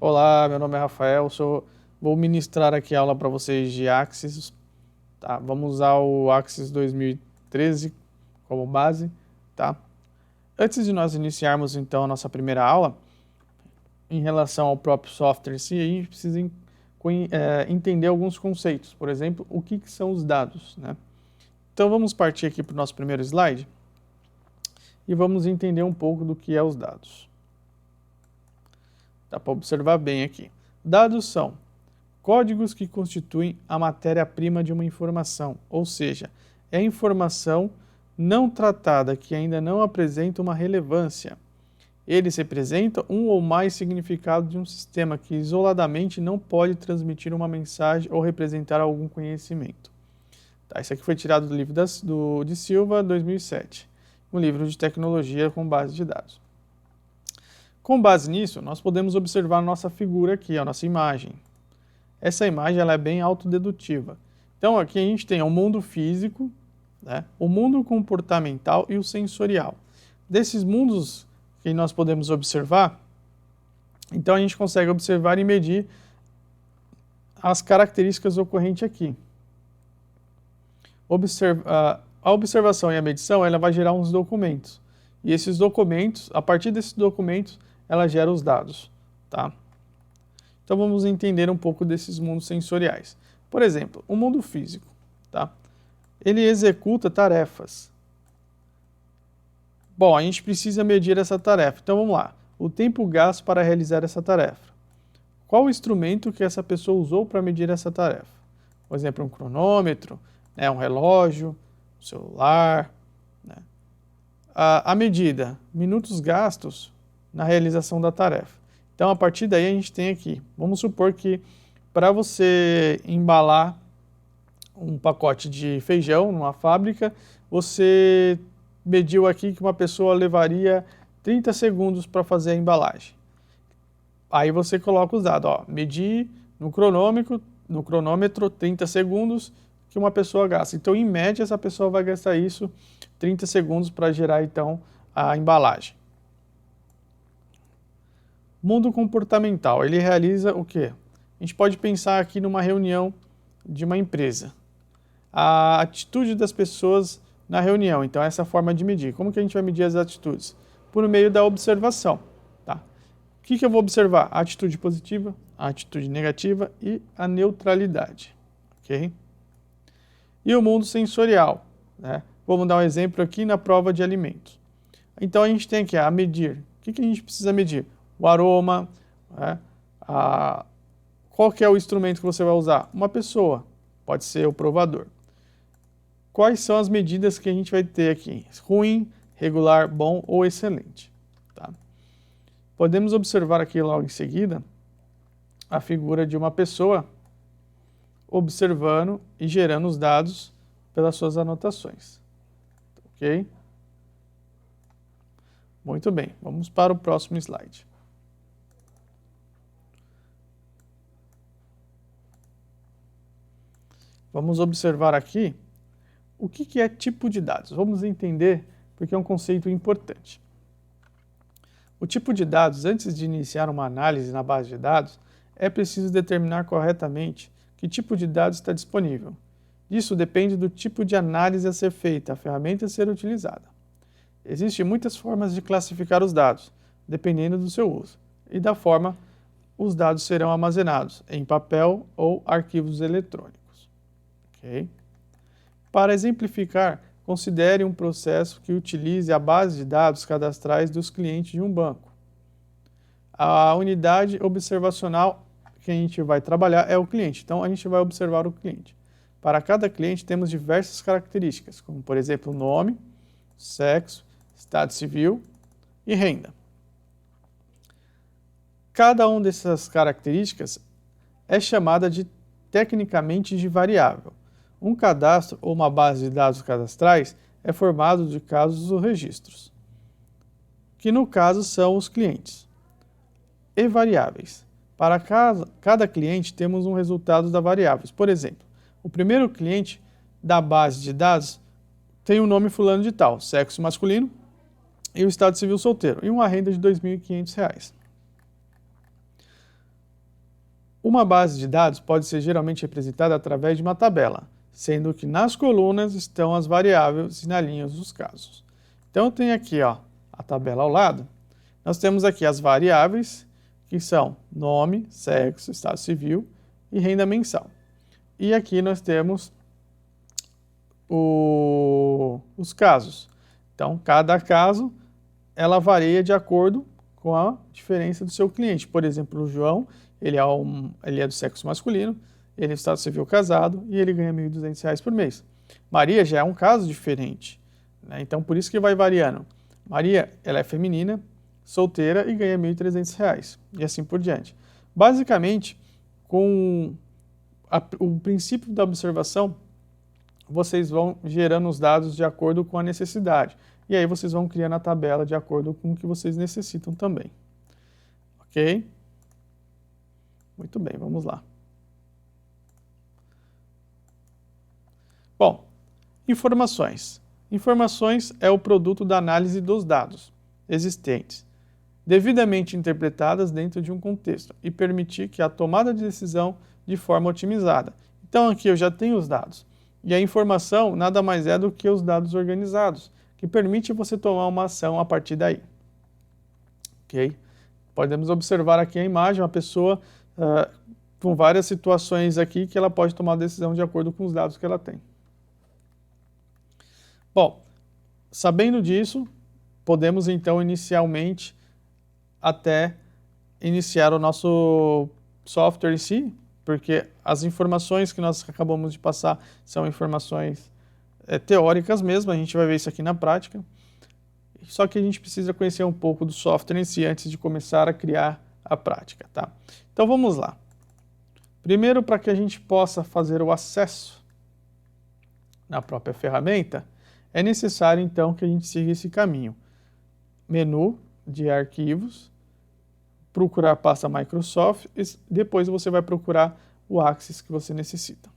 Olá, meu nome é Rafael, vou ministrar aqui a aula para vocês de Axis. Tá? Vamos usar o Axis 2013 como base. Tá? Antes de nós iniciarmos então a nossa primeira aula, em relação ao próprio software em si, a gente precisa entender alguns conceitos. Por exemplo, o que são os dados, né? Então vamos partir aqui para o nosso primeiro slide e vamos entender um pouco do que é os dados. Dá para observar bem aqui. Dados são códigos que constituem a matéria-prima de uma informação, ou seja, é a informação não tratada que ainda não apresenta uma relevância. Eles representam um ou mais significados de um sistema que isoladamente não pode transmitir uma mensagem ou representar algum conhecimento. Tá, isso aqui foi tirado do livro de Silva, 2007, um livro de tecnologia com base de dados. Com base nisso, nós podemos observar a nossa figura aqui, a nossa imagem. Essa imagem ela é bem autodedutiva. Então aqui a gente tem o mundo físico, né, o mundo comportamental e o sensorial. Desses mundos que nós podemos observar, então a gente consegue observar e medir as características ocorrentes aqui. A observação e a medição ela vai gerar uns documentos. E esses documentos, a partir desses documentos, ela gera os dados, tá? Então vamos entender um pouco desses mundos sensoriais. Por exemplo, o mundo físico, tá? Ele executa tarefas. Bom, a gente precisa medir essa tarefa. Então vamos lá. O tempo gasto para realizar essa tarefa. Qual o instrumento que essa pessoa usou para medir essa tarefa? Por exemplo, um cronômetro, né, um relógio, um celular, né? A medida, minutos gastos na realização da tarefa. Então, a partir daí, a gente tem aqui, vamos supor que para você embalar um pacote de feijão numa fábrica, você mediu aqui que uma pessoa levaria 30 segundos para fazer a embalagem. Aí você coloca os dados, ó, medir no cronômetro 30 segundos que uma pessoa gasta. Então, em média, essa pessoa vai gastar isso 30 segundos para gerar, então, a embalagem. Mundo comportamental, ele realiza o quê? A gente pode pensar aqui numa reunião de uma empresa. A atitude das pessoas na reunião, então essa forma de medir. Como que a gente vai medir as atitudes? Por meio da observação. Tá? O que eu vou observar? A atitude positiva, a atitude negativa e a neutralidade. Okay? E o mundo sensorial. Né? Vamos dar um exemplo aqui na prova de alimentos. Então a gente tem aqui a medir. O que a gente precisa medir? O aroma, né? Qual que é o instrumento que você vai usar? Uma pessoa, pode ser o provador. Quais são as medidas que a gente vai ter aqui? Ruim, regular, bom ou excelente. Tá? Podemos observar aqui logo em seguida a figura de uma pessoa observando e gerando os dados pelas suas anotações. Ok? Muito bem, vamos para o próximo slide. Vamos observar aqui o que é tipo de dados. Vamos entender porque é um conceito importante. O tipo de dados, antes de iniciar uma análise na base de dados, é preciso determinar corretamente que tipo de dados está disponível. Isso depende do tipo de análise a ser feita, a ferramenta a ser utilizada. Existem muitas formas de classificar os dados, dependendo do seu uso, e da forma os dados serão armazenados, em papel ou arquivos eletrônicos. Okay? Para exemplificar, considere um processo que utilize a base de dados cadastrais dos clientes de um banco. A unidade observacional que a gente vai trabalhar é o cliente, então a gente vai observar o cliente. Para cada cliente temos diversas características, como por exemplo nome, sexo, estado civil e renda. Cada uma dessas características é chamada tecnicamente de variável. Um cadastro ou uma base de dados cadastrais é formado de casos ou registros, que no caso são os clientes, e variáveis. Para cada cliente temos um resultado das variáveis. Por exemplo, o primeiro cliente da base de dados tem o nome fulano de tal, sexo masculino e o estado civil solteiro, e uma renda de R$ 2.500. Uma base de dados pode ser geralmente representada através de uma tabela, sendo que nas colunas estão as variáveis e na linha os casos. Então eu tenho aqui a tabela ao lado, nós temos aqui as variáveis, que são nome, sexo, estado civil e renda mensal. E aqui nós temos os casos. Então, cada caso, ela varia de acordo com a diferença do seu cliente. Por exemplo, o João, ele é do sexo masculino, ele é do estado civil casado e ele ganha R$ 1.200 por mês. Maria já é um caso diferente, né? Então, por isso que vai variando. Maria, ela é feminina, solteira e ganha R$ 1.300, e assim por diante. Basicamente, com o princípio da observação, vocês vão gerando os dados de acordo com a necessidade. E aí vocês vão criando a tabela de acordo com o que vocês necessitam também. Ok? Muito bem, vamos lá. Bom, informações. Informações é o produto da análise dos dados existentes, devidamente interpretadas dentro de um contexto e permitir que a tomada de decisão de forma otimizada. Então aqui eu já tenho os dados. E a informação nada mais é do que os dados organizados, que permite você tomar uma ação a partir daí. Ok? Podemos observar aqui a imagem, uma pessoa com várias situações aqui que ela pode tomar a decisão de acordo com os dados que ela tem. Bom, sabendo disso, podemos então inicialmente até iniciar o nosso software em si, porque as informações que nós acabamos de passar são informações teóricas mesmo, a gente vai ver isso aqui na prática. Só que a gente precisa conhecer um pouco do software em si antes de começar a criar a prática, tá? Então vamos lá. Primeiro, para que a gente possa fazer o acesso na própria ferramenta, é necessário então que a gente siga esse caminho. Menu de arquivos, procurar a pasta Microsoft, e depois você vai procurar o Axis que você necessita.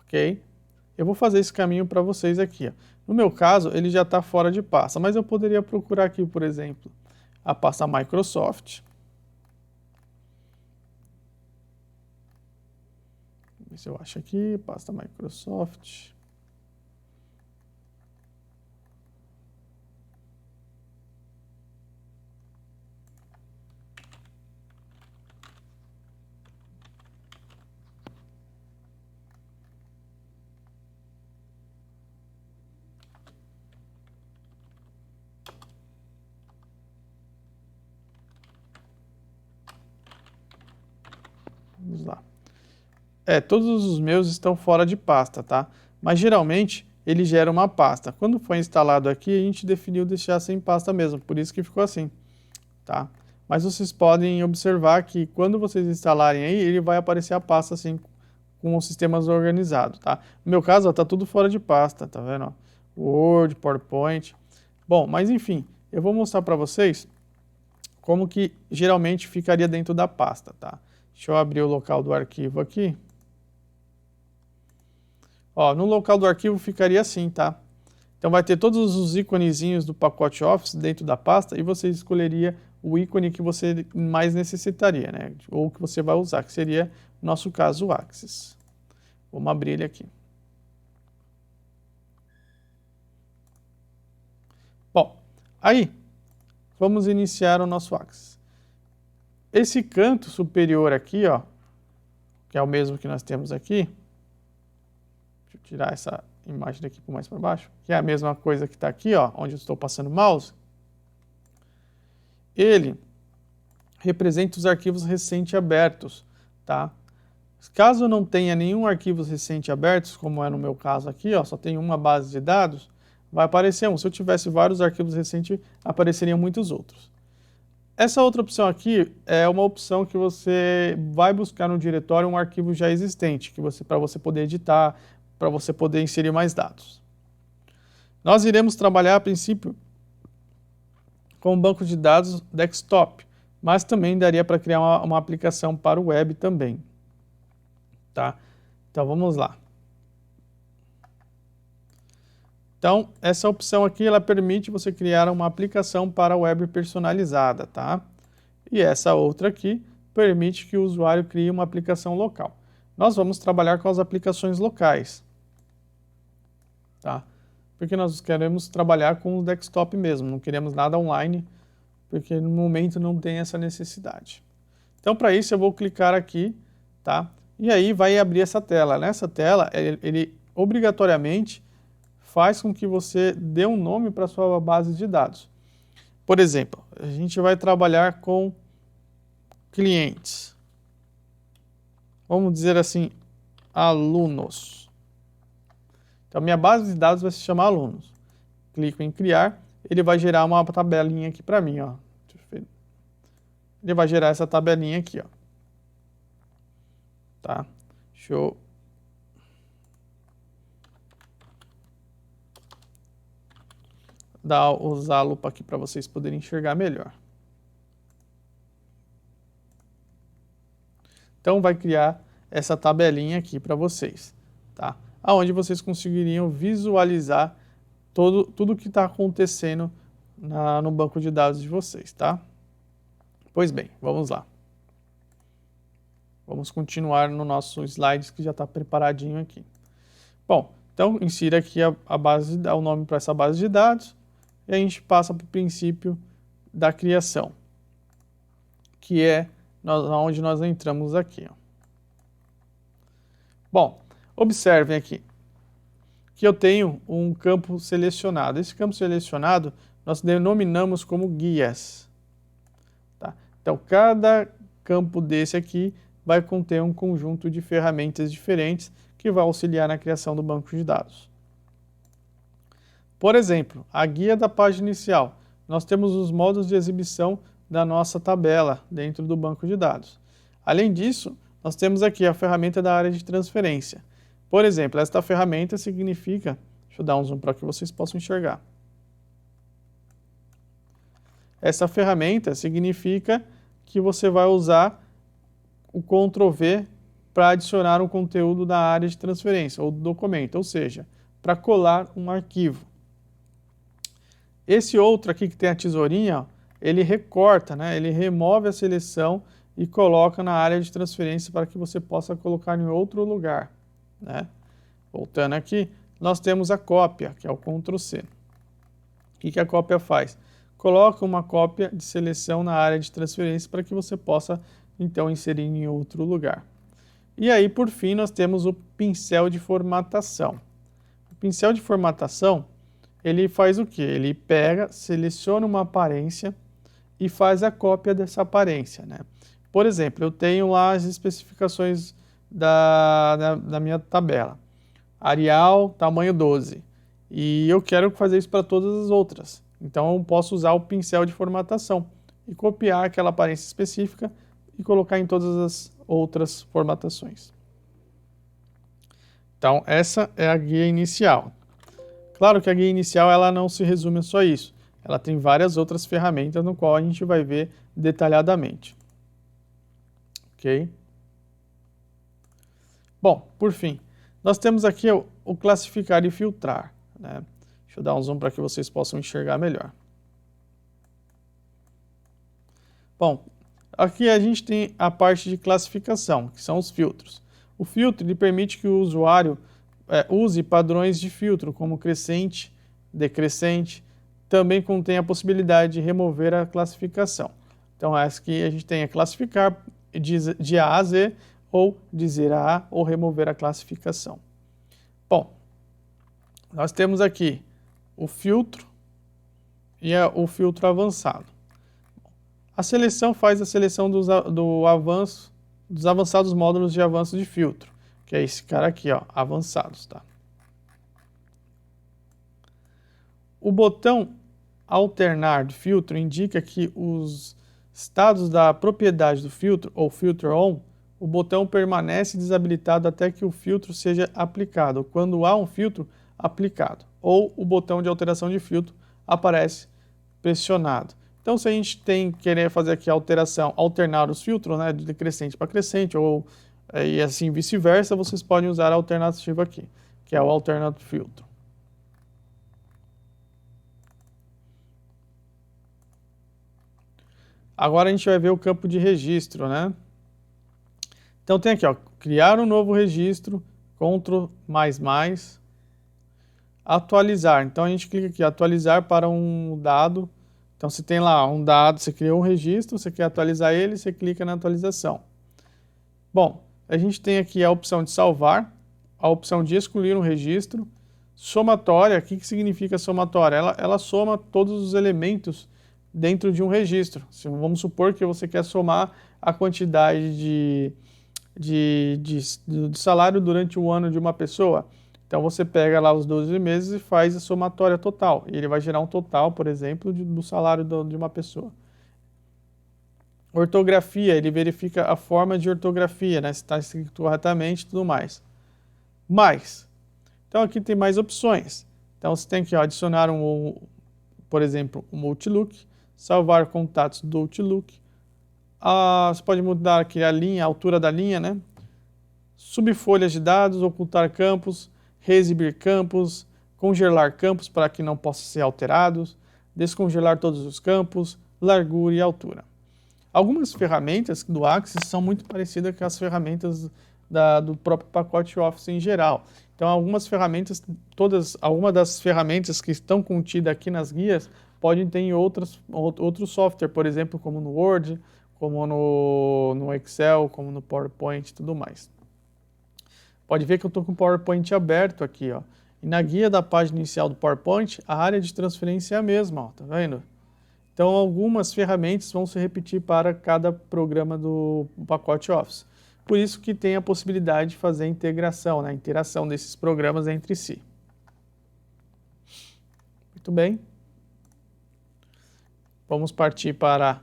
Ok? Eu vou fazer esse caminho para vocês aqui. Ó. No meu caso, ele já está fora de pasta, mas eu poderia procurar aqui, por exemplo, a pasta Microsoft. Vou ver se eu acho aqui, pasta Microsoft. Vamos lá. Todos os meus estão fora de pasta, tá? Mas geralmente ele gera uma pasta. Quando foi instalado aqui, a gente definiu deixar sem pasta mesmo, por isso que ficou assim, tá? Mas vocês podem observar que quando vocês instalarem aí, ele vai aparecer a pasta assim, com os sistemas organizados, tá? No meu caso, ó, tá tudo fora de pasta, tá vendo? Ó? Word, PowerPoint. Bom, mas enfim, eu vou mostrar para vocês como que geralmente ficaria dentro da pasta, tá? Deixa eu abrir o local do arquivo aqui. Ó, no local do arquivo ficaria assim, tá? Então vai ter todos os íconezinhos do pacote Office dentro da pasta e você escolheria o ícone que você mais necessitaria, né? Ou que você vai usar, que seria, no nosso caso, o Axis. Vamos abrir ele aqui. Bom, aí vamos iniciar o nosso Axis. Esse canto superior aqui, ó, que é o mesmo que nós temos aqui, deixa eu tirar essa imagem daqui mais para baixo, que é a mesma coisa que está aqui, ó, onde eu estou passando o mouse, ele representa os arquivos recente abertos, tá? Caso não tenha nenhum arquivo recente abertos, como é no meu caso aqui, ó, só tem uma base de dados, vai aparecer um. Se eu tivesse vários arquivos recentes, apareceriam muitos outros. Essa outra opção aqui é uma opção que você vai buscar no diretório um arquivo já existente, para você poder editar, para você poder inserir mais dados. Nós iremos trabalhar a princípio com um banco de dados desktop, mas também daria para criar uma aplicação para o web também. Tá? Então vamos lá. Então, essa opção aqui, ela permite você criar uma aplicação para web personalizada, tá? E essa outra aqui permite que o usuário crie uma aplicação local. Nós vamos trabalhar com as aplicações locais, tá? Porque nós queremos trabalhar com o desktop mesmo, não queremos nada online, porque no momento não tem essa necessidade. Então, para isso, eu vou clicar aqui, tá? E aí vai abrir essa tela. Nessa tela, ele obrigatoriamente faz com que você dê um nome para a sua base de dados. Por exemplo, a gente vai trabalhar com clientes. Vamos dizer assim, alunos. Então, minha base de dados vai se chamar alunos. Clico em criar, ele vai gerar uma tabelinha aqui para mim, ó. Ele vai gerar essa tabelinha aqui, ó. Tá? Deixa eu usar a lupa aqui para vocês poderem enxergar melhor. Então, vai criar essa tabelinha aqui para vocês, tá? Aonde vocês conseguiriam visualizar tudo que está acontecendo no banco de dados de vocês, tá? Pois bem, vamos lá. Vamos continuar no nosso slide que já está preparadinho aqui. Bom, então insira aqui o nome para essa base de dados e a gente passa para o princípio da criação, que é onde nós entramos aqui. Ó. Bom, observem aqui que eu tenho um campo selecionado. Esse campo selecionado nós denominamos como guias. Tá? Então, cada campo desse aqui vai conter um conjunto de ferramentas diferentes que vai auxiliar na criação do banco de dados. Por exemplo, a guia da página inicial. Nós temos os modos de exibição da nossa tabela dentro do banco de dados. Além disso, nós temos aqui a ferramenta da área de transferência. Por exemplo, esta ferramenta significa... Deixa eu dar um zoom para que vocês possam enxergar. Essa ferramenta significa que você vai usar o Ctrl+V para adicionar um conteúdo da área de transferência ou do documento, ou seja, para colar um arquivo. Esse outro aqui que tem a tesourinha, ó, ele recorta, né? Ele remove a seleção e coloca na área de transferência para que você possa colocar em outro lugar, né? Voltando aqui, nós temos a cópia, que é o Ctrl+C. O que a cópia faz? Coloca uma cópia de seleção na área de transferência para que você possa, então, inserir em outro lugar. E aí, por fim, nós temos o pincel de formatação. O pincel de formatação, ele faz o quê? Ele pega, seleciona uma aparência e faz a cópia dessa aparência, né? Por exemplo, eu tenho lá as especificações da minha tabela. Arial, tamanho 12. E eu quero fazer isso para todas as outras. Então, eu posso usar o pincel de formatação e copiar aquela aparência específica e colocar em todas as outras formatações. Então, essa é a guia inicial. Claro que a guia inicial ela não se resume a só isso. Ela tem várias outras ferramentas no qual a gente vai ver detalhadamente. Ok? Bom, por fim, nós temos aqui o classificar e filtrar, né? Deixa eu dar um zoom para que vocês possam enxergar melhor. Bom, aqui a gente tem a parte de classificação, que são os filtros. O filtro ele permite que o usuário use padrões de filtro, como crescente, decrescente. Também contém a possibilidade de remover a classificação. Então, essa aqui a gente tem a classificar de A a Z, ou dizer A ou remover a classificação. Bom, nós temos aqui o filtro e o filtro avançado. A seleção faz a seleção dos avançados módulos de avanço de filtro, que é esse cara aqui, ó, avançados, tá? O botão alternar de filtro indica que os estados da propriedade do filtro, ou filter on, o botão permanece desabilitado até que o filtro seja aplicado, quando há um filtro aplicado, ou o botão de alteração de filtro aparece pressionado. Então, se a gente querer fazer aqui a alteração, alternar os filtros, né, de crescente para crescente, ou e assim vice-versa, vocês podem usar a alternativa aqui, que é o alternate filtro. Agora a gente vai ver o campo de registro, né? Então tem aqui, ó, criar um novo registro, Ctrl++, atualizar. Então a gente clica aqui, atualizar para um dado. Então você tem lá um dado, você criou um registro, você quer atualizar ele, você clica na atualização. Bom, a gente tem aqui a opção de salvar, a opção de excluir um registro, somatória. O que significa somatória? Ela soma todos os elementos dentro de um registro. Vamos supor que você quer somar a quantidade de salário durante o ano de uma pessoa. Então você pega lá os 12 meses e faz a somatória total. E ele vai gerar um total, por exemplo, do salário de uma pessoa. Ortografia, ele verifica a forma de ortografia, né? Se está escrito corretamente e tudo mais. Mais. Então aqui tem mais opções. Então você tem que adicionar por exemplo, um Outlook, salvar contatos do Outlook. Você pode mudar aqui a altura da linha, né? Subfolhas de dados, ocultar campos, exibir campos, congelar campos para que não possam ser alterados, descongelar todos os campos, largura e altura. Algumas ferramentas do Axis são muito parecidas com as ferramentas do próprio pacote Office em geral. Então, algumas das ferramentas que estão contidas aqui nas guias podem ter em outro software, por exemplo, como no Word, como no Excel, como no PowerPoint e tudo mais. Pode ver que eu estou com o PowerPoint aberto aqui, ó. E na guia da página inicial do PowerPoint, a área de transferência é a mesma, ó, tá vendo? Então, algumas ferramentas vão se repetir para cada programa do pacote Office. Por isso que tem a possibilidade de fazer a integração, né? A interação desses programas entre si. Muito bem. Vamos partir para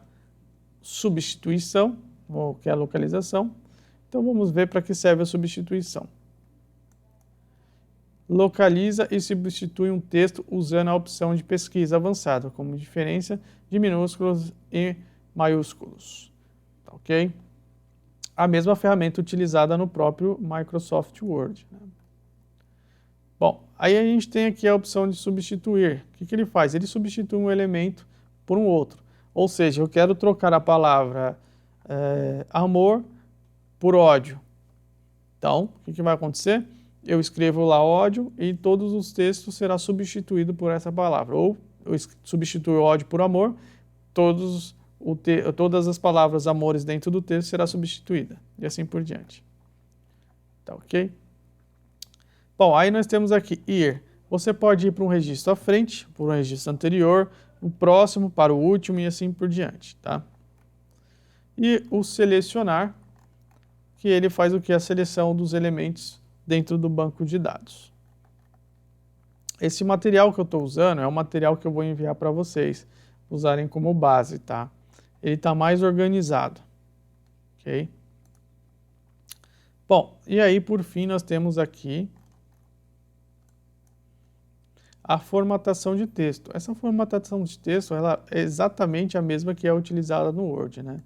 substituição, que é a localização. Então, vamos ver para que serve a substituição. Localiza e substitui um texto usando a opção de pesquisa avançada, como diferença de minúsculos e maiúsculos. Tá, ok? A mesma ferramenta utilizada no próprio Microsoft Word, né? Bom, aí a gente tem aqui a opção de substituir. O que ele faz? Ele substitui um elemento por um outro. Ou seja, eu quero trocar a palavra amor por ódio. Então, o que vai acontecer? Eu escrevo lá ódio e todos os textos serão substituídos por essa palavra. Ou eu substituo ódio por amor, todas as palavras amores dentro do texto será substituída. E assim por diante. Tá ok? Bom, aí nós temos aqui ir. Você pode ir para um registro à frente, para um registro anterior, o próximo para o último e assim por diante, tá? E o selecionar, que ele faz o que? A seleção dos elementos dentro do banco de dados. Esse material que eu estou usando é um material que eu vou enviar para vocês usarem como base, tá? Ele está mais organizado, ok? Bom, e aí por fim nós temos aqui a formatação de texto. Essa formatação de texto ela é exatamente a mesma que é utilizada no Word, né?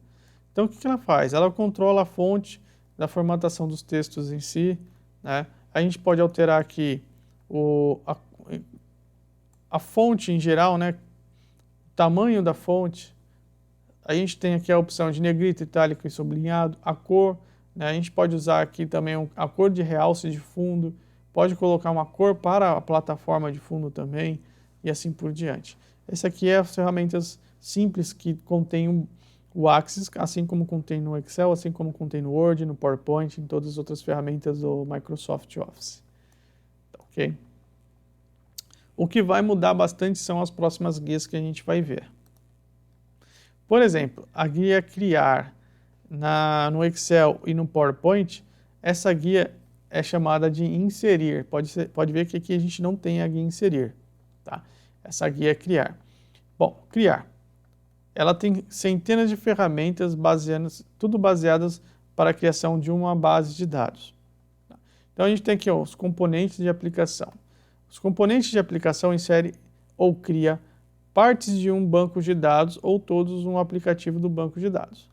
Então o que ela faz? Ela controla a fonte da formatação dos textos em si, né? A gente pode alterar aqui a fonte em geral, né? O tamanho da fonte. A gente tem aqui a opção de negrito, itálico e sublinhado, a cor, né? A gente pode usar aqui também a cor de realce de fundo, pode colocar uma cor para a plataforma de fundo também e assim por diante. Esse aqui é as ferramentas simples que contém o Axis, assim como contém no Excel, assim como contém no Word, no PowerPoint, em todas as outras ferramentas do Microsoft Office. Ok? O que vai mudar bastante são as próximas guias que a gente vai ver. Por exemplo, a guia criar no Excel e no PowerPoint, essa guia é chamada de inserir. Pode ver que aqui a gente não tem a guia inserir, tá? Essa guia é criar. Bom, criar. Ela tem centenas de ferramentas tudo baseadas para a criação de uma base de dados. Então a gente tem aqui os componentes de aplicação. Os componentes de aplicação inserem ou cria partes de um banco de dados ou todos um aplicativo do banco de dados.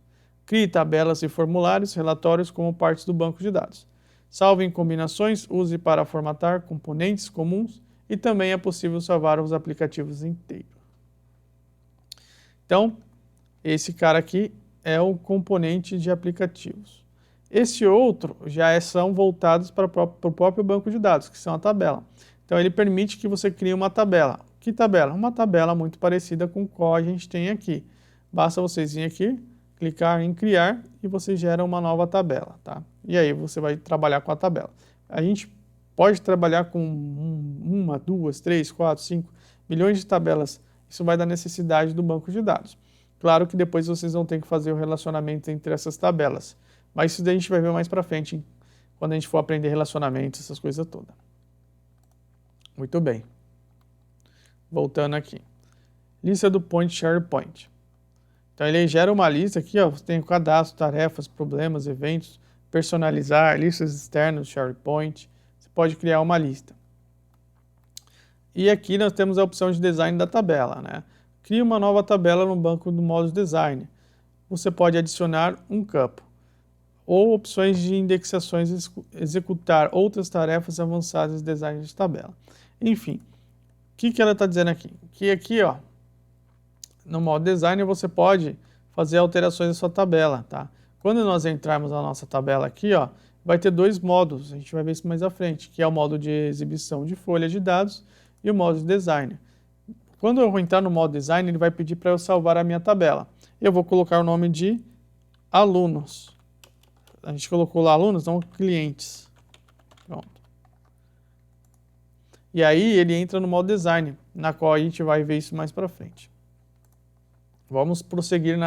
Crie tabelas e formulários, relatórios como partes do banco de dados. Salve em combinações, use para formatar componentes comuns e também é possível salvar os aplicativos inteiros. Então, Esse cara aqui é o componente de aplicativos. Esse outro são voltados para o próprio banco de dados, que são a tabela. Então ele permite que você crie uma tabela. Que tabela? Uma tabela muito parecida com qual a gente tem aqui. Basta vocês virem aqui, clicar em criar e você gera uma nova tabela, tá? E aí você vai trabalhar com a tabela. A gente pode trabalhar com uma, duas, três, quatro, 5 milhões de tabelas. Isso vai da necessidade do banco de dados. Claro que depois vocês vão ter que fazer o relacionamento entre essas tabelas. Mas isso daí a gente vai ver mais para frente, quando a gente for aprender relacionamentos, essas coisas todas. Muito bem. Voltando aqui. Lista do Point SharePoint. Então ele gera uma lista aqui, ó, você tem o cadastro, tarefas, problemas, eventos, personalizar, listas externas, SharePoint. Você pode criar uma lista. E aqui nós temos a opção de design da tabela, né? Cria uma nova tabela no banco do modo design. Você pode adicionar um campo ou opções de indexações, executar outras tarefas avançadas de design de tabela. Enfim, o que ela está dizendo aqui? Que aqui, ó, no modo design você pode fazer alterações na sua tabela, tá? Quando nós entrarmos na nossa tabela aqui, ó, vai ter dois modos, a gente vai ver isso mais à frente, que é o modo de exibição de folha de dados e o modo de design. Quando eu entrar no modo design, ele vai pedir para eu salvar a minha tabela. Eu vou colocar o nome de alunos. A gente colocou lá alunos, não clientes. Pronto. E aí ele entra no modo design, na qual a gente vai ver isso mais para frente. Vamos prosseguir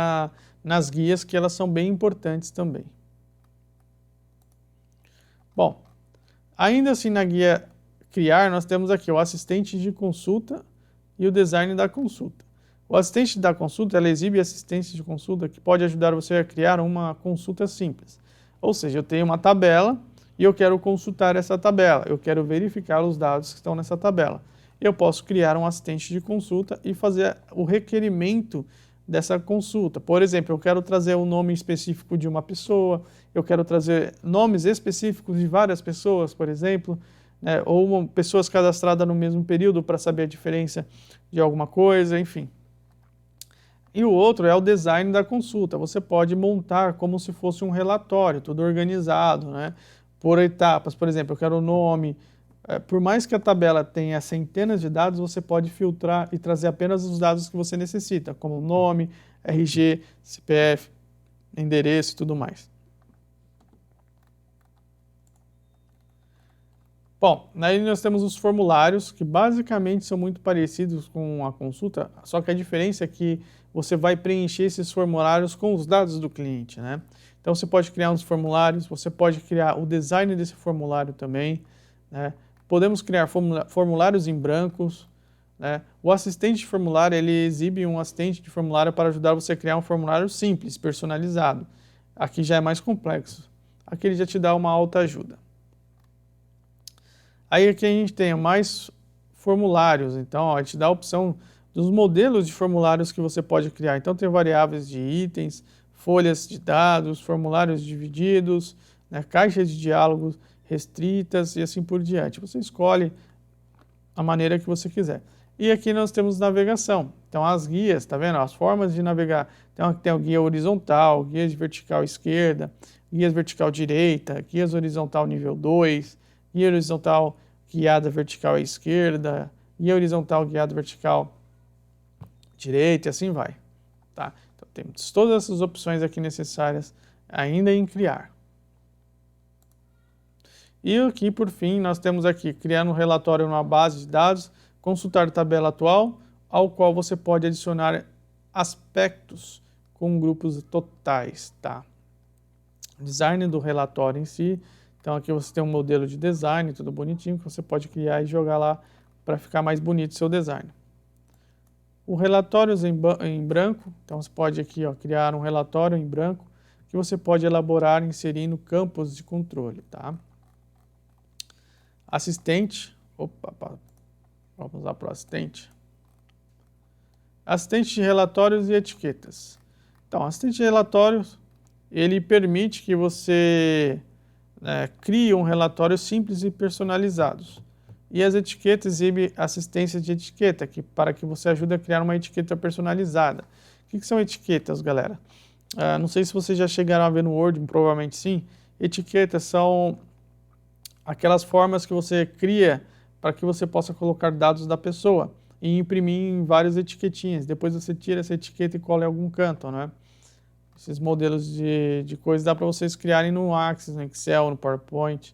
nas guias, que elas são bem importantes também. Bom, ainda assim na guia criar, nós temos aqui o assistente de consulta e o design da consulta. O assistente da consulta, ela exibe assistência de consulta que pode ajudar você a criar uma consulta simples. Ou seja, eu tenho uma tabela e eu quero consultar essa tabela, eu quero verificar os dados que estão nessa tabela. Eu posso criar um assistente de consulta e fazer o requerimento dessa consulta. Por exemplo, eu quero trazer um nome específico de uma pessoa, eu quero trazer nomes específicos de várias pessoas, por exemplo, né, ou pessoas cadastradas no mesmo período para saber a diferença de alguma coisa, enfim. E o outro é o design da consulta. Você pode montar como se fosse um relatório, tudo organizado, né, por etapas. Por exemplo, eu quero o nome. Por mais que a tabela tenha centenas de dados, você pode filtrar e trazer apenas os dados que você necessita, como nome, RG, CPF, endereço e tudo mais. Bom, aí nós temos os formulários, que basicamente são muito parecidos com a consulta, só que a diferença é que você vai preencher esses formulários com os dados do cliente, né? Então você pode criar uns formulários, você pode criar o design desse formulário também, né? Podemos criar formulários em brancos, né? O assistente de formulário, ele exibe um assistente de formulário para ajudar você a criar um formulário simples, personalizado. Aqui já é mais complexo. Aqui ele já te dá uma autoajuda. Aí aqui a gente tem mais formulários, então ó, a gente dá a opção dos modelos de formulários que você pode criar. Então tem variáveis de itens, folhas de dados, formulários divididos, né, caixas de diálogos restritas e assim por diante. Você escolhe a maneira que você quiser. E aqui nós temos navegação. Então as guias, tá vendo? As formas de navegar. Então tem o guia horizontal, guias de vertical esquerda, guias vertical direita, guias horizontal nível 2, guia horizontal guiada vertical à esquerda, guia horizontal guiada vertical direita e assim vai. Tá? Então temos todas essas opções aqui necessárias ainda em criar. E aqui, por fim, nós temos aqui, criar um relatório numa base de dados, consultar a tabela atual, ao qual você pode adicionar aspectos com grupos totais, tá? Design do relatório em si. Então aqui você tem um modelo de design, tudo bonitinho, que você pode criar e jogar lá para ficar mais bonito o seu design. O relatórios em branco, então você pode aqui, ó, criar um relatório em branco, que você pode elaborar inserindo campos de controle, tá? Assistente, vamos lá para o assistente. Assistente de relatórios e etiquetas. Então, assistente de relatórios, ele permite que você crie um relatório simples e personalizados. E as etiquetas exibe assistência de etiqueta, para que você ajude a criar uma etiqueta personalizada, que são etiquetas, galera? Não sei se vocês já chegaram a ver no Word, provavelmente sim. Etiquetas são aquelas formas que você cria para que você possa colocar dados da pessoa e imprimir em várias etiquetinhas. Depois você tira essa etiqueta e cola em algum canto, né? Esses modelos de coisas dá para vocês criarem no Access, no Excel, no PowerPoint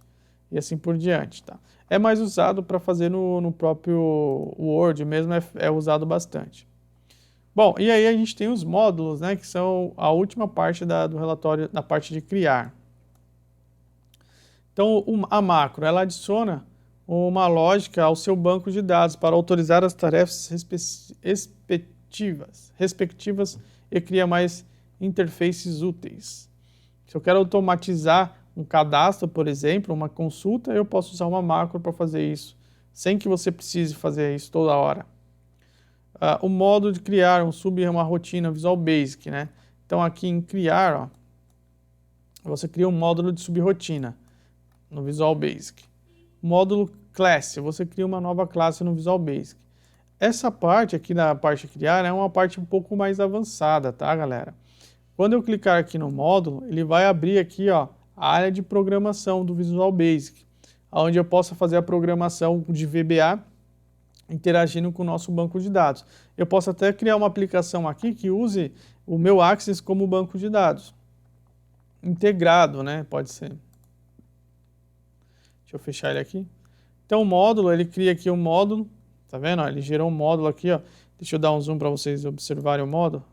e assim por diante, tá? É mais usado para fazer no próprio Word mesmo, é usado bastante. Bom, e aí a gente tem os módulos, né, que são a última parte do relatório, na parte de criar. Então, a macro, ela adiciona uma lógica ao seu banco de dados para autorizar as tarefas respectivas e cria mais interfaces úteis. Se eu quero automatizar um cadastro, por exemplo, uma consulta, eu posso usar uma macro para fazer isso, sem que você precise fazer isso toda hora. O modo de criar uma rotina Visual Basic, né? Então aqui em criar, ó, você cria um módulo de subrotina no Visual Basic. Módulo Class, você cria uma nova classe no Visual Basic. Essa parte aqui na parte de criar é uma parte um pouco mais avançada, tá, galera? Quando eu clicar aqui no módulo, ele vai abrir aqui, ó, a área de programação do Visual Basic, onde eu posso fazer a programação de VBA interagindo com o nosso banco de dados. Eu posso até criar uma aplicação aqui que use o meu Access como banco de dados. Integrado, né? Pode ser. Deixa eu fechar ele aqui. Então o módulo, ele cria aqui um módulo, tá vendo? Ele gerou um módulo aqui, ó. Deixa eu dar um zoom para vocês observarem o módulo.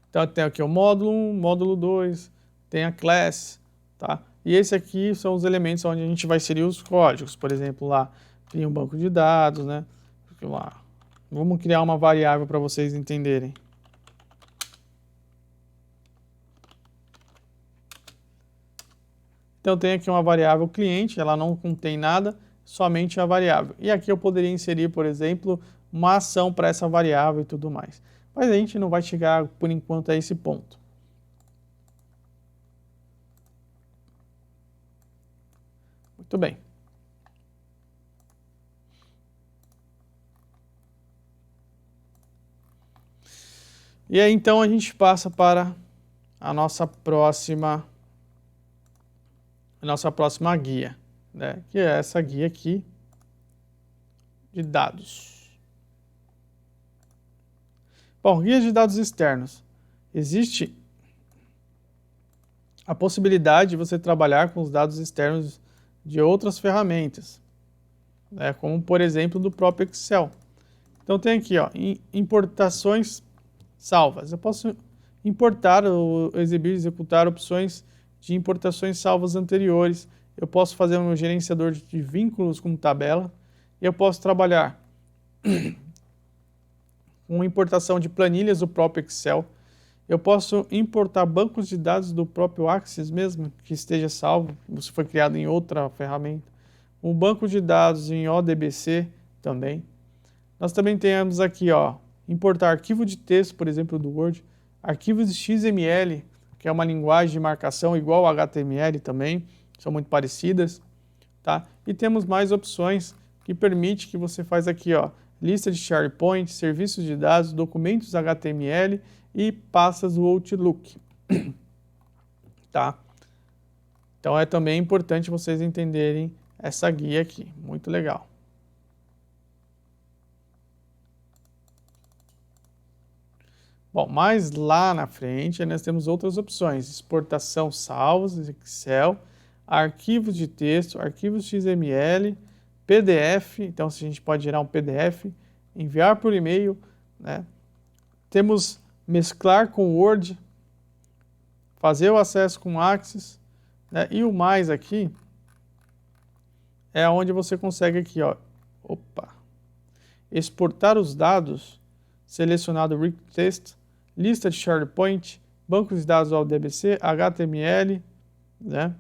Então tem aqui o módulo 1, módulo 2, tem a class, tá? E esse aqui são os elementos onde a gente vai inserir os códigos. Por exemplo, lá cria um banco de dados, né? Lá. Vamos criar uma variável para vocês entenderem. Então tem aqui uma variável cliente, ela não contém nada, somente a variável. E aqui eu poderia inserir, por exemplo, uma ação para essa variável e tudo mais. Mas a gente não vai chegar, por enquanto, a esse ponto. Muito bem. E aí, então, a gente passa para a nossa próxima guia, né? Que é essa guia aqui de dados. Bom, guia de dados externos. Existe a possibilidade de você trabalhar com os dados externos de outras ferramentas, né? Como, por exemplo, do próprio Excel. Então, tem aqui, ó, importações salvas. Eu posso importar ou exibir, executar opções de importações salvas anteriores. Eu posso fazer um gerenciador de vínculos com tabela. E eu posso trabalhar com importação de planilhas do próprio Excel. Eu posso importar bancos de dados do próprio Access mesmo, que esteja salvo, se foi criado em outra ferramenta. Um banco de dados em ODBC também. Nós também temos aqui, ó, importar arquivo de texto, por exemplo, do Word, arquivos de XML, que é uma linguagem de marcação igual ao HTML também, são muito parecidas, tá? E temos mais opções que permite que você faz aqui, ó, lista de SharePoint, serviços de dados, documentos HTML e pastas do Outlook, tá? Então é também importante vocês entenderem essa guia aqui, muito legal. Bom, mas lá na frente nós temos outras opções, exportação salvos, Excel, arquivos de texto, arquivos XML, PDF, então a gente pode gerar um PDF, enviar por e-mail, né? Temos mesclar com Word, fazer o acesso com Access, né? E o mais aqui é onde você consegue aqui, ó, exportar os dados, selecionado Request, lista de SharePoint, bancos de dados ODBC, HTML, né?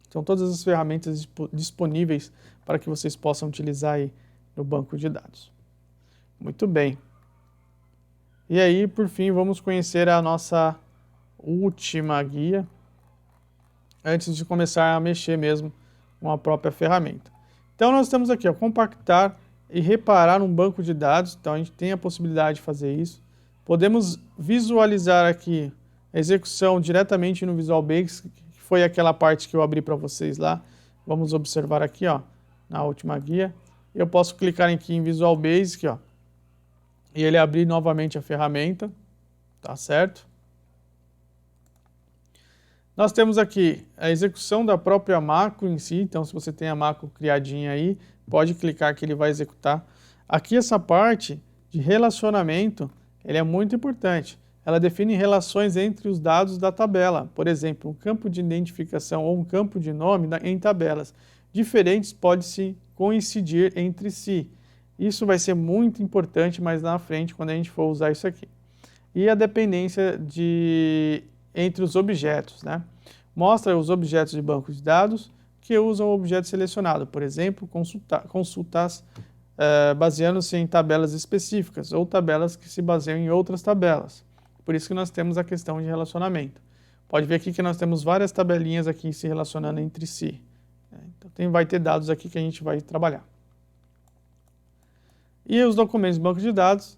São todas as ferramentas disponíveis para que vocês possam utilizar aí no banco de dados. Muito bem. E aí, por fim, vamos conhecer a nossa última guia, antes de começar a mexer mesmo com a própria ferramenta. Então, nós temos aqui, ó, compactar e reparar um banco de dados, então a gente tem a possibilidade de fazer isso. Podemos visualizar aqui a execução diretamente no Visual Basic, que foi aquela parte que eu abri para vocês lá. Vamos observar aqui, ó, na última guia. Eu posso clicar aqui em Visual Basic, ó, e ele abrir novamente a ferramenta, tá certo? Nós temos aqui a execução da própria macro em si, então se você tem a macro criadinha aí, pode clicar que ele vai executar. Aqui essa parte de relacionamento, ele é muito importante. Ela define relações entre os dados da tabela. Por exemplo, um campo de identificação ou um campo de nome em tabelas diferentes pode se coincidir entre si. Isso vai ser muito importante mais na frente quando a gente for usar isso aqui. E a dependência entre os objetos, né? Mostra os objetos de banco de dados que usam o objeto selecionado, por exemplo, consultas baseando-se em tabelas específicas ou tabelas que se baseiam em outras tabelas. Por isso que nós temos a questão de relacionamento. Pode ver aqui que nós temos várias tabelinhas aqui se relacionando entre si. Então vai ter dados aqui que a gente vai trabalhar. E os documentos do banco de dados,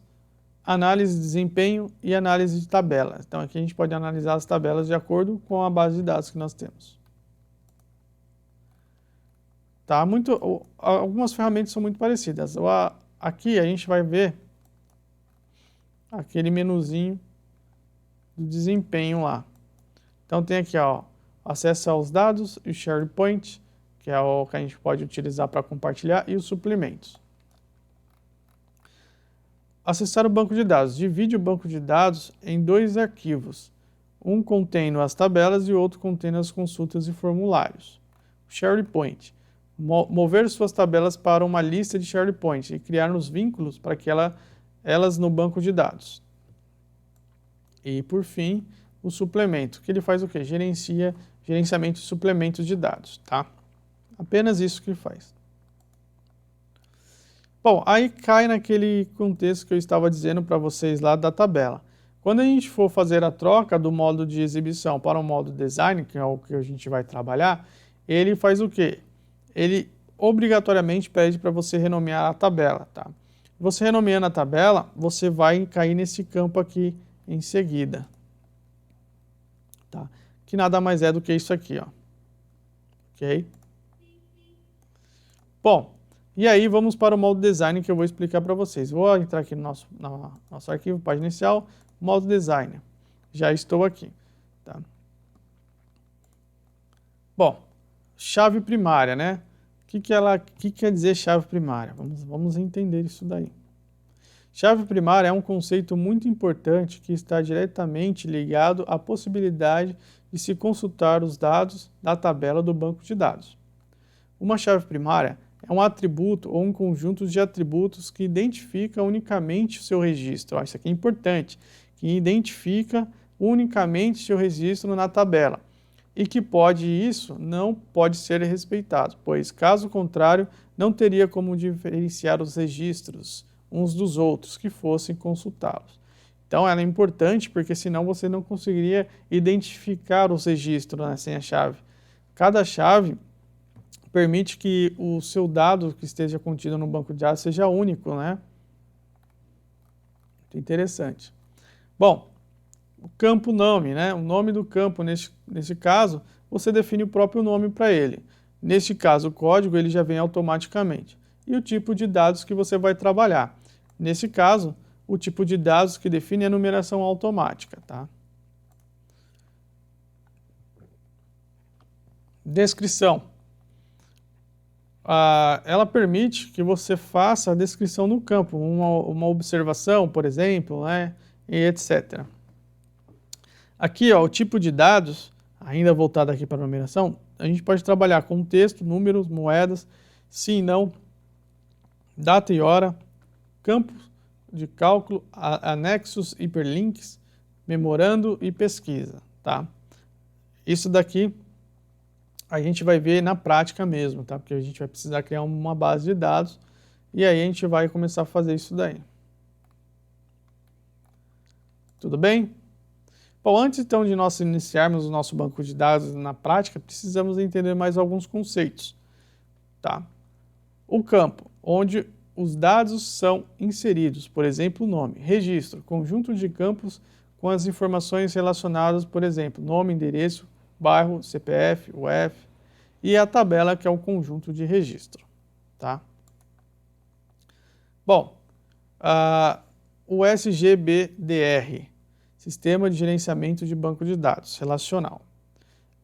análise de desempenho e análise de tabelas. Então aqui a gente pode analisar as tabelas de acordo com a base de dados que nós temos. Tá? Algumas ferramentas são muito parecidas. Aqui a gente vai ver aquele menuzinho do desempenho lá. Então tem aqui, ó, acesso aos dados e o SharePoint, que é o que a gente pode utilizar para compartilhar, e os suplementos. Acessar o banco de dados. Divide o banco de dados em dois arquivos. Um contendo as tabelas e o outro contendo as consultas e formulários. SharePoint. Mover suas tabelas para uma lista de SharePoint e criar os vínculos para que elas no banco de dados. E, por fim, o suplemento, que ele faz o quê? Gerenciamento de suplementos de dados, tá? Apenas isso que ele faz. Bom, aí cai naquele contexto que eu estava dizendo para vocês lá da tabela. Quando a gente for fazer a troca do modo de exibição para o modo design, que é o que a gente vai trabalhar, ele faz o quê? Ele obrigatoriamente pede para você renomear a tabela, tá? Você renomeando a tabela, você vai cair nesse campo aqui em seguida, tá? Que nada mais é do que isso aqui, ó. Ok? Bom, e aí vamos para o modo design que eu vou explicar para vocês. Vou entrar aqui no nosso arquivo, página inicial, modo design. Já estou aqui, tá? Bom, chave primária, né? O que quer dizer chave primária? Vamos entender isso daí. Chave primária é um conceito muito importante que está diretamente ligado à possibilidade de se consultar os dados da tabela do banco de dados. Uma chave primária é um atributo ou um conjunto de atributos que identifica unicamente o seu registro. Isso aqui é importante, que identifica unicamente o seu registro na tabela. E que isso não pode ser respeitado, pois, caso contrário, não teria como diferenciar os registros uns dos outros que fossem consultá-los. Então, ela é importante porque, senão, você não conseguiria identificar os registros, né, sem a chave. Cada chave permite que o seu dado que esteja contido no banco de dados seja único, né? Muito interessante. Bom, o campo nome, né? O nome do campo, nesse caso, você define o próprio nome para ele. Neste caso, o código ele já vem automaticamente. E o tipo de dados que você vai trabalhar. Nesse caso, o tipo de dados que define a numeração automática, tá? Descrição. Ela permite que você faça a descrição no campo, uma observação, por exemplo, né? E etc. Aqui, ó, o tipo de dados, ainda voltado aqui para a numeração, a gente pode trabalhar com texto, números, moedas, sim, não, data e hora, campos de cálculo, anexos, hiperlinks, memorando e pesquisa, tá? Isso daqui a gente vai ver na prática mesmo, tá? Porque a gente vai precisar criar uma base de dados e aí a gente vai começar a fazer isso daí. Tudo bem? Bom, antes então de nós iniciarmos o nosso banco de dados na prática, precisamos entender mais alguns conceitos, tá? O campo, onde os dados são inseridos, por exemplo, o nome, registro, conjunto de campos com as informações relacionadas, por exemplo, nome, endereço, bairro, CPF, UF, e a tabela, que é o conjunto de registro. Tá? Bom, o SGBDR, Sistema de Gerenciamento de Banco de Dados Relacional,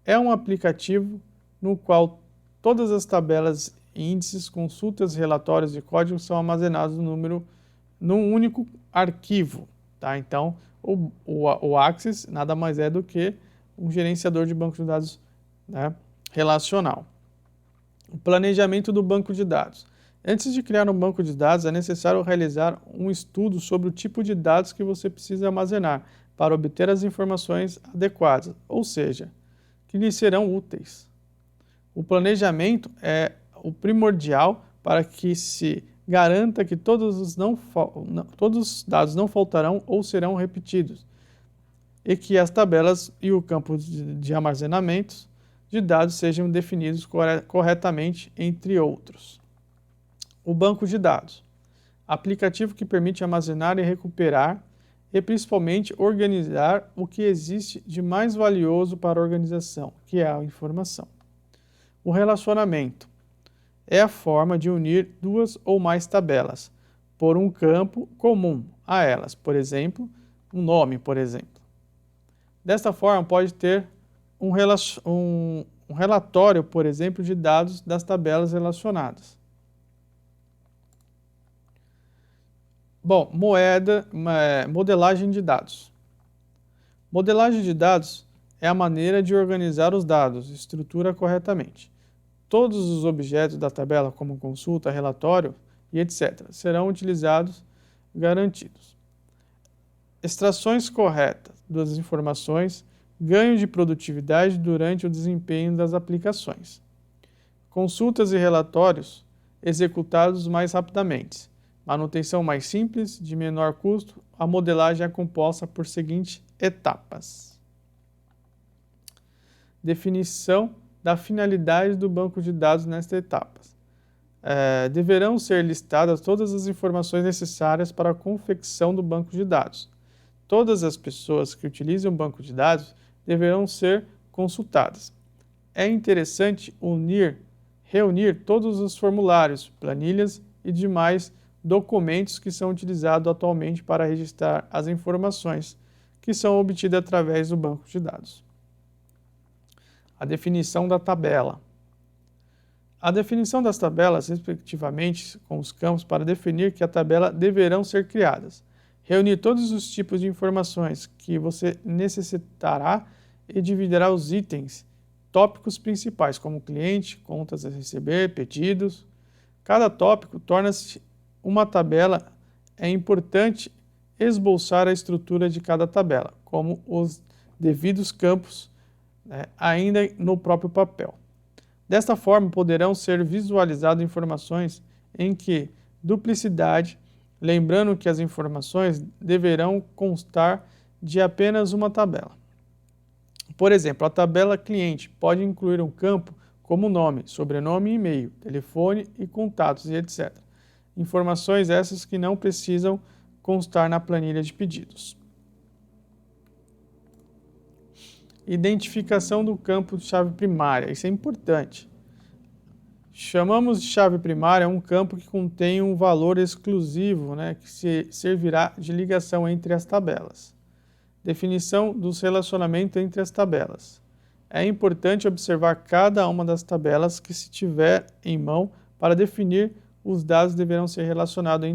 é um aplicativo no qual todas as tabelas, índices, consultas, relatórios e códigos são armazenados num único arquivo. Tá? Então, o Access nada mais é do que um gerenciador de banco de dados, né, relacional. O planejamento do banco de dados. Antes de criar um banco de dados, é necessário realizar um estudo sobre o tipo de dados que você precisa armazenar para obter as informações adequadas, ou seja, que lhe serão úteis. O planejamento é o primordial para que se garanta que todos os dados não faltarão ou serão repetidos, e que as tabelas e o campo de armazenamento de dados sejam definidos corretamente, entre outros. O banco de dados, aplicativo que permite armazenar e recuperar e principalmente organizar o que existe de mais valioso para a organização, que é a informação. O relacionamento é a forma de unir duas ou mais tabelas por um campo comum a elas, por exemplo, um nome, por exemplo. Desta forma, pode ter um relatório, por exemplo, de dados das tabelas relacionadas. Bom, modelagem de dados. Modelagem de dados é a maneira de organizar os dados, estrutura corretamente. Todos os objetos da tabela, como consulta, relatório e etc., serão utilizados garantidos. Extrações corretas das informações, ganho de produtividade durante o desempenho das aplicações. Consultas e relatórios executados mais rapidamente. Manutenção mais simples, de menor custo, a modelagem é composta por seguintes etapas. Definição da finalidade do banco de dados nesta etapa. Deverão ser listadas todas as informações necessárias para a confecção do banco de dados. Todas as pessoas que utilizam o banco de dados deverão ser consultadas. É interessante reunir todos os formulários, planilhas e demais documentos que são utilizados atualmente para registrar as informações que são obtidas através do banco de dados. A definição da tabela. A definição das tabelas, respectivamente, com os campos para definir que a tabela deverão ser criadas. Reunir todos os tipos de informações que você necessitará e dividirá os itens, tópicos principais, como cliente, contas a receber, pedidos. Cada tópico torna-se uma tabela. É importante esboçar a estrutura de cada tabela, como os devidos campos, ainda no próprio papel. Desta forma, poderão ser visualizadas informações em que duplicidade, lembrando que as informações deverão constar de apenas uma tabela. Por exemplo, a tabela cliente pode incluir um campo como nome, sobrenome e e-mail, telefone e contatos e etc. Informações essas que não precisam constar na planilha de pedidos. Identificação do campo de chave primária, isso é importante. Chamamos de chave primária um campo que contém um valor exclusivo, que servirá de ligação entre as tabelas. Definição dos relacionamentos entre as tabelas. É importante observar cada uma das tabelas que se tiver em mão para definir os dados deverão ser relacionados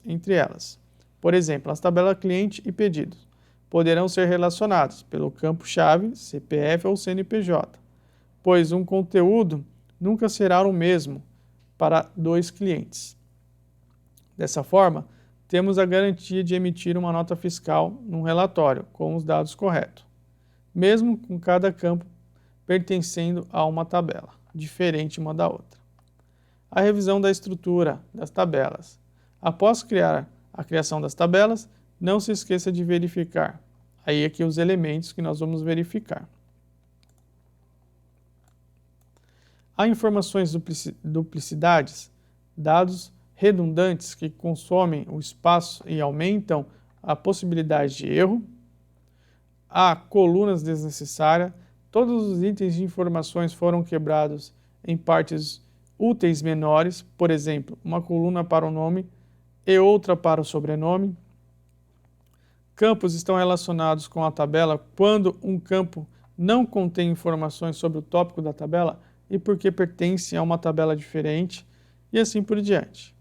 entre elas. Por exemplo, as tabelas cliente e pedidos poderão ser relacionados pelo campo-chave, CPF ou CNPJ, pois um conteúdo nunca será o mesmo para dois clientes. Dessa forma, temos a garantia de emitir uma nota fiscal num relatório com os dados corretos, mesmo com cada campo pertencendo a uma tabela, diferente uma da outra. A revisão da estrutura das tabelas. Após a criação das tabelas, não se esqueça de verificar. Aí aqui os elementos que nós vamos verificar. Há informações duplicidades, dados redundantes que consomem o espaço e aumentam a possibilidade de erro. A. Colunas desnecessárias. Todos os itens de informações foram quebrados em partes úteis menores, por exemplo, uma coluna para o nome e outra para o sobrenome. Campos estão relacionados com a tabela quando um campo não contém informações sobre o tópico da tabela e porque pertence a uma tabela diferente, e assim por diante.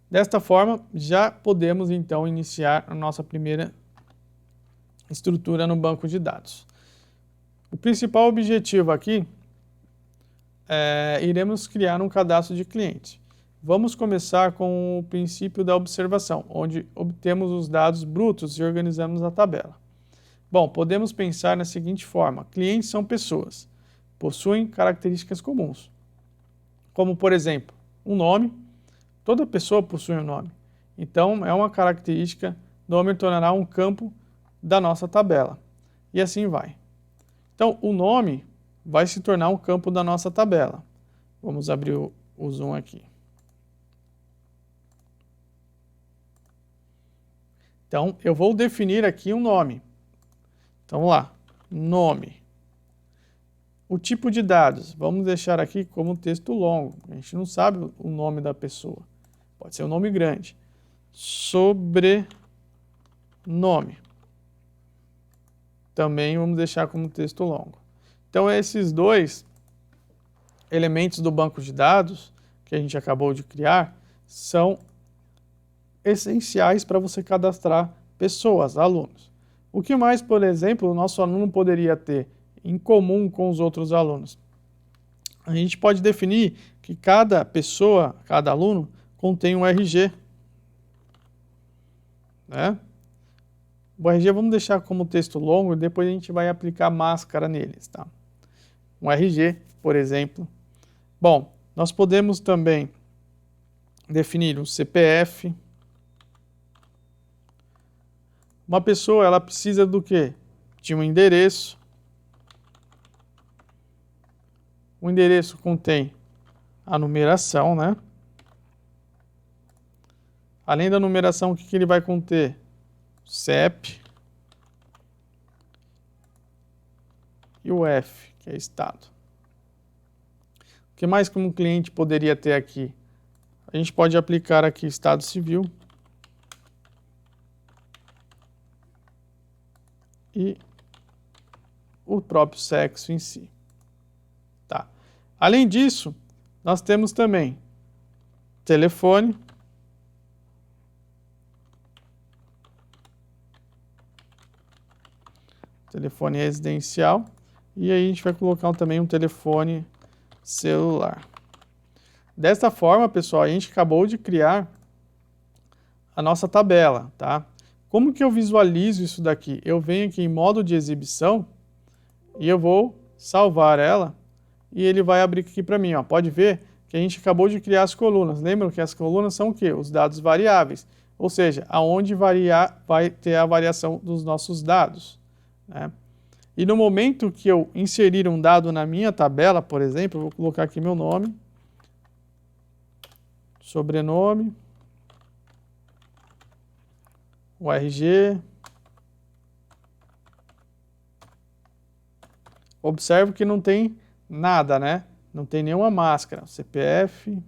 Desta forma, já podemos então iniciar a nossa primeira estrutura no banco de dados. O principal objetivo aqui iremos criar um cadastro de cliente. Vamos começar com o princípio da observação, onde obtemos os dados brutos e organizamos a tabela. Bom, podemos pensar na seguinte forma: clientes são pessoas, possuem características comuns, como por exemplo, um nome. Toda pessoa possui um nome, então é uma característica, nome tornará um campo da nossa tabela, e assim vai. Então, o nome vai se tornar um campo da nossa tabela. Vamos abrir o zoom aqui. Então, eu vou definir aqui um nome. Então, vamos lá. Nome. O tipo de dados, vamos deixar aqui como texto longo. A gente não sabe o nome da pessoa. Pode ser um nome grande. Sobrenome. Também vamos deixar como texto longo. Então, esses dois elementos do banco de dados que a gente acabou de criar são essenciais para você cadastrar pessoas, alunos. O que mais, por exemplo, o nosso aluno poderia ter em comum com os outros alunos? A gente pode definir que cada pessoa, cada aluno, contém um RG. Né? O RG vamos deixar como texto longo e depois a gente vai aplicar máscara neles. Tá? Um RG, por exemplo. Bom, nós podemos também definir um CPF. Uma pessoa, ela precisa do quê? De um endereço. O endereço contém a numeração, né? Além da numeração, o que ele vai conter? CEP e o F, que é estado. O que mais que um cliente poderia ter aqui? A gente pode aplicar aqui estado civil e o próprio sexo em si. Tá. Além disso, nós temos também telefone, telefone residencial, e aí a gente vai colocar também um telefone celular. Desta forma, pessoal, a gente acabou de criar a nossa tabela, tá? Como que eu visualizo isso daqui? Eu venho aqui em modo de exibição e eu vou salvar ela e ele vai abrir aqui para mim, ó. Pode ver que a gente acabou de criar as colunas. Lembram que as colunas são o quê? Os dados variáveis, ou seja, aonde variar vai ter a variação dos nossos dados, né? E no momento que eu inserir um dado na minha tabela, por exemplo, eu vou colocar aqui meu nome, sobrenome, o RG. Observe que não tem nada, né? Não tem nenhuma máscara. CPF.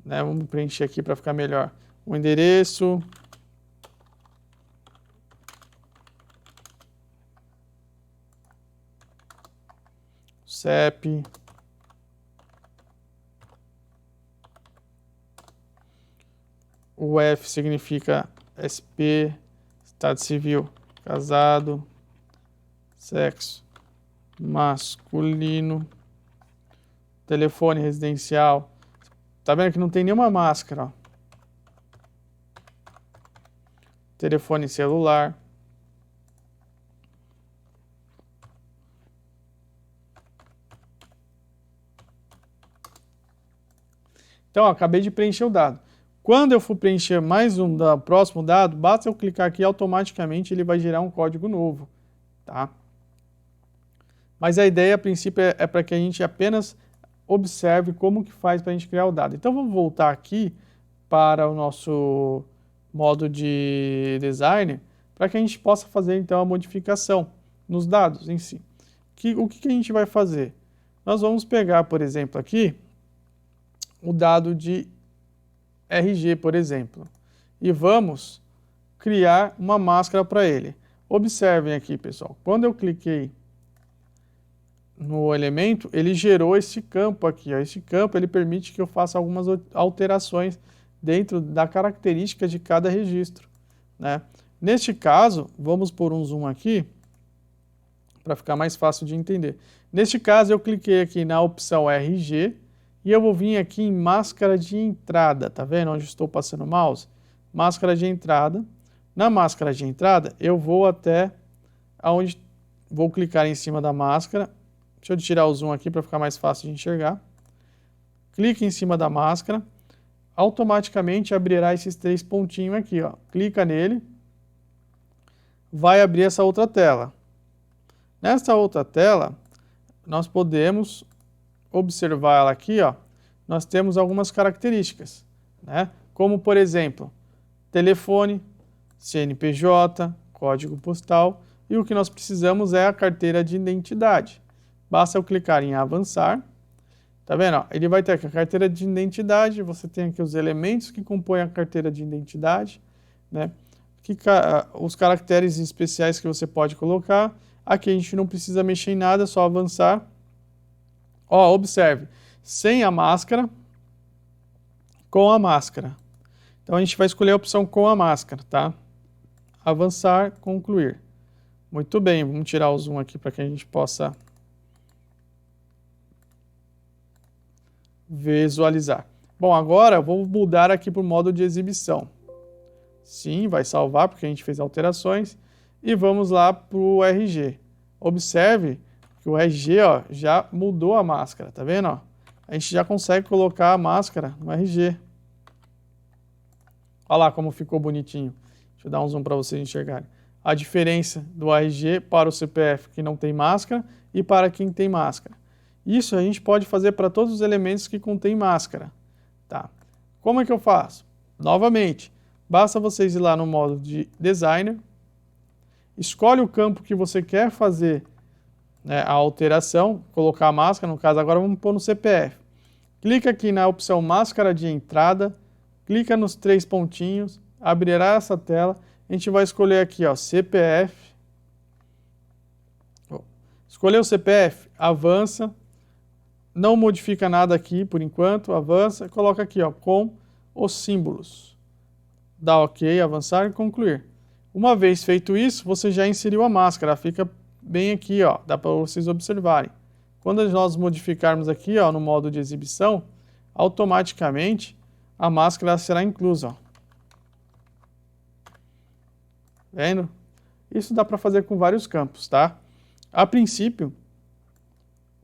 Né? Vamos preencher aqui para ficar melhor. O endereço. CEP. O F significa SP, estado civil, casado, sexo masculino, telefone residencial. Tá vendo que não tem nenhuma máscara, ó. Telefone celular. Então, ó, acabei de preencher o dado. Quando eu for preencher mais um próximo dado, basta eu clicar aqui, automaticamente ele vai gerar um código novo, tá? Mas a ideia, a princípio, é para que a gente apenas observe como que faz para a gente criar o dado. Então, vamos voltar aqui para o nosso modo de design, para que a gente possa fazer, então, a modificação nos dados em si. O que a gente vai fazer? Nós vamos pegar, por exemplo, aqui, o dado de RG, por exemplo, e vamos criar uma máscara para ele. Observem aqui, pessoal, quando eu cliquei no elemento, ele gerou esse campo aqui. Ó. Esse campo ele permite que eu faça algumas alterações dentro da característica de cada registro, né? Neste caso, vamos pôr um zoom aqui, para ficar mais fácil de entender. Neste caso, eu cliquei aqui na opção RG, e eu vou vir aqui em máscara de entrada, tá vendo onde estou passando o mouse? Máscara de entrada. Na máscara de entrada, eu vou até aonde vou clicar em cima da máscara. Deixa eu tirar o zoom aqui para ficar mais fácil de enxergar. Clique em cima da máscara. Automaticamente abrirá esses 3 pontinhos aqui, ó. Clica nele. Vai abrir essa outra tela. Nessa outra tela, nós podemos observar ela aqui, ó, nós temos algumas características, né? Como, por exemplo, telefone, CNPJ, código postal, e o que nós precisamos é a carteira de identidade. Basta eu clicar em avançar, tá vendo? Ó, ele vai ter aqui a carteira de identidade, você tem aqui os elementos que compõem a carteira de identidade, né? Os caracteres especiais que você pode colocar. Aqui a gente não precisa mexer em nada, é só avançar. Ó, observe, sem a máscara, com a máscara. Então a gente vai escolher a opção com a máscara, tá? Avançar, concluir. Muito bem, vamos tirar o zoom aqui para que a gente possa visualizar. Bom, agora eu vou mudar aqui para o modo de exibição. Sim, vai salvar porque a gente fez alterações. E vamos lá para o RG. Observe que o RG, ó, já mudou a máscara, tá vendo? Ó? A gente já consegue colocar a máscara no RG. Olha lá como ficou bonitinho. Deixa eu dar um zoom para vocês enxergarem. A diferença do RG para o CPF que não tem máscara e para quem tem máscara. Isso a gente pode fazer para todos os elementos que contêm máscara. Tá? Como é que eu faço? Novamente, basta vocês ir lá no modo de Designer, escolhe o campo que você quer fazer, né, a alteração, colocar a máscara, no caso agora vamos pôr no CPF. Clica aqui na opção máscara de entrada, clica nos 3 pontinhos, abrirá essa tela, a gente vai escolher aqui, ó, CPF. Escolheu o CPF, avança, não modifica nada aqui por enquanto, avança, coloca aqui, ó, com os símbolos. Dá OK, avançar e concluir. Uma vez feito isso, você já inseriu a máscara, fica bem aqui, ó, dá para vocês observarem. Quando nós modificarmos aqui, ó, no modo de exibição, automaticamente a máscara será inclusa, ó. Vendo? Isso dá para fazer com vários campos, tá? A princípio,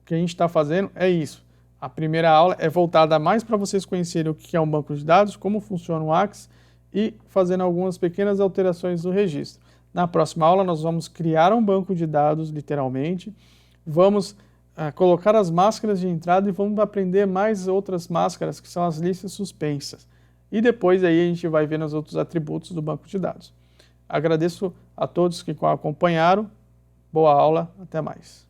o que a gente está fazendo é isso. A primeira aula é voltada mais para vocês conhecerem o que é um banco de dados, como funciona o Axis e fazendo algumas pequenas alterações no registro. Na próxima aula nós vamos criar um banco de dados, literalmente, vamos colocar as máscaras de entrada e vamos aprender mais outras máscaras, que são as listas suspensas. E depois aí a gente vai ver nos outros atributos do banco de dados. Agradeço a todos que acompanharam. Boa aula, até mais.